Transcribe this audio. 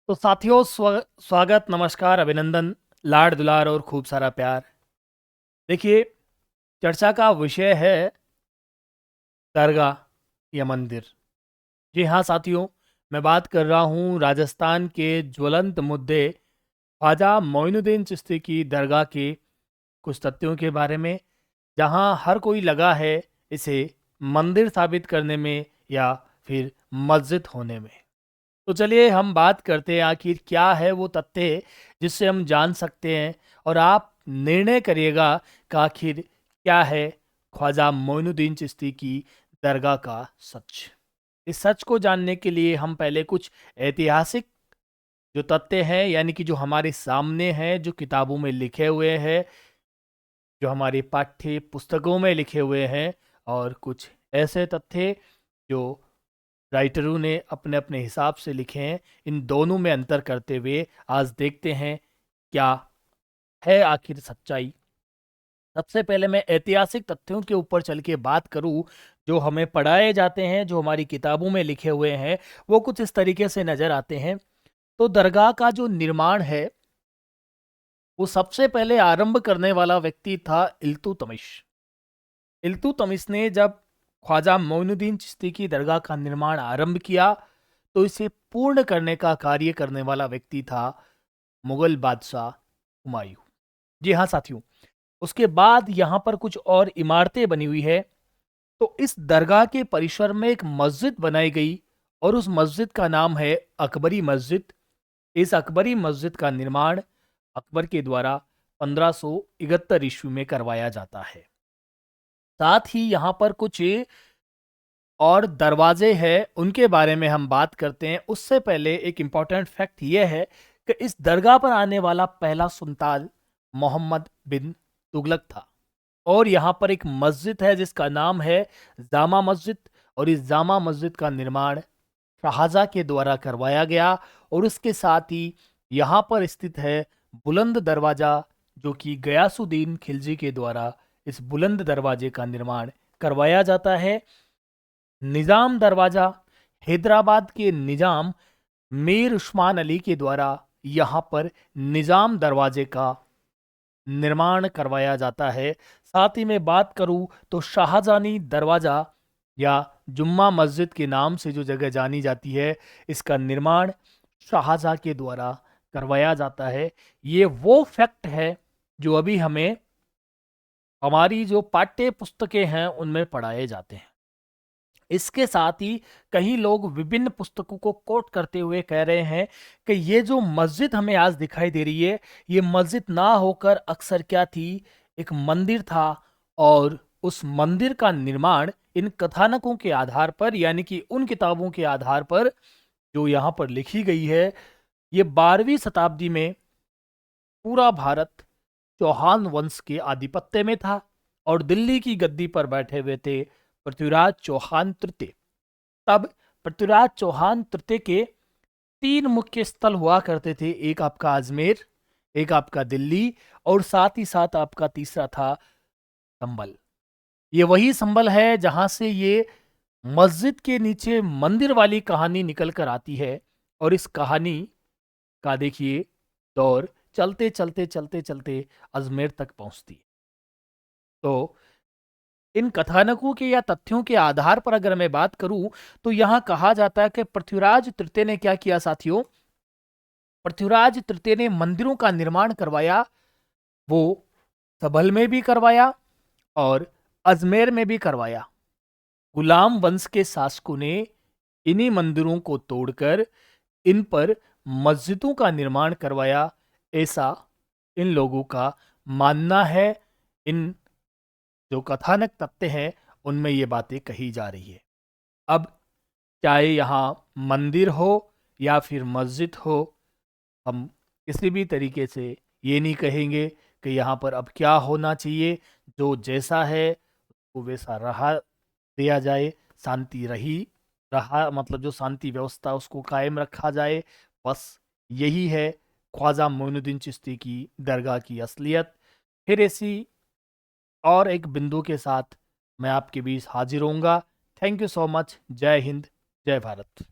तो साथियों स्वागत, नमस्कार, अभिनंदन, लाड दुलार और खूब सारा प्यार। देखिए, चर्चा का विषय है दरगाह या मंदिर। जी हाँ साथियों, मैं बात कर रहा हूँ राजस्थान के ज्वलंत मुद्दे ख्वाजा मोइनुद्दीन चिश्ती की दरगाह के कुछ तथ्यों के बारे में, जहाँ हर कोई लगा है इसे मंदिर साबित करने में या फिर मस्जिद होने में। तो चलिए हम बात करते हैं आखिर क्या है वो तथ्य जिससे हम जान सकते हैं, और आप निर्णय करिएगा कि आखिर क्या है ख्वाजा मोइनुद्दीन चिश्ती की दरगाह का सच। इस सच को जानने के लिए हम पहले कुछ ऐतिहासिक जो तथ्य हैं, यानी कि जो हमारे सामने हैं, जो किताबों में लिखे हुए हैं, जो हमारी पाठ्य पुस्तकों में लिखे हुए हैं, और कुछ ऐसे तथ्य जो राइटरों ने अपने अपने हिसाब से लिखे हैं, इन दोनों में अंतर करते हुए आज देखते हैं क्या है आखिर सच्चाई। सबसे पहले मैं ऐतिहासिक तथ्यों के ऊपर चल के बात करूं, जो हमें पढ़ाए जाते हैं, जो हमारी किताबों में लिखे हुए हैं, वो कुछ इस तरीके से नजर आते हैं। तो दरगाह का जो निर्माण है, वो सबसे पहले आरंभ करने वाला व्यक्ति था इल्तुतमिश। इल्तुतमिश ने जब ख्वाजा मोइनुद्दीन चिश्ती की दरगाह का निर्माण आरंभ किया, तो इसे पूर्ण करने का कार्य करने वाला व्यक्ति था मुगल बादशाह हुमायूं। जी हाँ साथियों, उसके बाद यहाँ पर कुछ और इमारतें बनी हुई है। तो इस दरगाह के परिसर में एक मस्जिद बनाई गई, और उस मस्जिद का नाम है अकबरी मस्जिद। इस अकबरी मस्जिद का निर्माण अकबर के द्वारा 1571 ईस्वी में करवाया जाता है। साथ ही यहाँ पर कुछ और दरवाजे हैं, उनके बारे में हम बात करते हैं। उससे पहले एक इम्पॉर्टेंट फैक्ट यह है कि इस दरगाह पर आने वाला पहला सुल्तान मोहम्मद बिन तुगलक था। और यहाँ पर एक मस्जिद है जिसका नाम है जामा मस्जिद, और इस जामा मस्जिद का निर्माण शाहजहाँ के द्वारा करवाया गया। और उसके साथ ही यहाँ पर स्थित है बुलंद दरवाजा, जो कि गयासुद्दीन खिलजी के द्वारा इस बुलंद दरवाजे का निर्माण करवाया जाता है। निज़ाम दरवाज़ा हैदराबाद के निज़ाम मीर उस्मान अली के द्वारा यहाँ पर निज़ाम दरवाजे का निर्माण करवाया जाता है। साथ ही मैं बात करूँ तो शाहजहानी दरवाज़ा या जुम्मा मस्जिद के नाम से जो जगह जानी जाती है, इसका निर्माण शाहजहाँ के द्वारा करवाया जाता है। ये वो फैक्ट है जो अभी हमें हमारी जो पाठ्य पुस्तकें हैं उनमें पढ़ाए जाते हैं। इसके साथ ही कई लोग विभिन्न पुस्तकों को कोट करते हुए कह रहे हैं कि ये जो मस्जिद हमें आज दिखाई दे रही है, ये मस्जिद ना होकर अक्सर क्या थी, एक मंदिर था। और उस मंदिर का निर्माण इन कथानकों के आधार पर, यानी कि उन किताबों के आधार पर जो यहाँ पर लिखी गई है, ये 12वीं शताब्दी में पूरा भारत चौहान वंश के आधिपत्य में था, और दिल्ली की गद्दी पर बैठे हुए थे पृथ्वीराज चौहान तृतीय। तब पृथ्वीराज चौहान तृतीय के 3 मुख्य स्थल हुआ करते थे, एक आपका अजमेर, एक आपका दिल्ली, और साथ ही साथ आपका तीसरा था संभल। ये वही संभल है जहां से ये मस्जिद के नीचे मंदिर वाली कहानी निकल कर आती है। और इस कहानी का देखिए दौर चलते चलते चलते चलते अजमेर तक पहुंचती है। तो इन कथानकों के या तथ्यों के आधार पर अगर मैं बात करूं, तो यहां कहा जाता है कि पृथ्वीराज तृतीय ने क्या किया साथियों, पृथ्वीराज तृतीय ने मंदिरों का निर्माण करवाया। वो सबल में भी करवाया और अजमेर में भी करवाया। गुलाम वंश के शासकों ने इन्हीं मंदिरों को तोड़कर इन पर मस्जिदों का निर्माण करवाया, ऐसा इन लोगों का मानना है। इन जो कथानक तथ्य हैं उनमें ये बातें कही जा रही है। अब चाहे यहाँ मंदिर हो या फिर मस्जिद हो, हम किसी भी तरीके से ये नहीं कहेंगे कि यहाँ पर अब क्या होना चाहिए। जो जैसा है वो वैसा रहा दिया जाए, शांति रही रहा, मतलब जो शांति व्यवस्था उसको कायम रखा जाए। बस यही है ख्वाजा मोइनुद्दीन चिश्ती की दरगाह की असलियत। फिर ऐसी और एक बिंदु के साथ मैं आपके बीच हाजिर होऊंगा। Thank you so much. जय हिंद, जय भारत।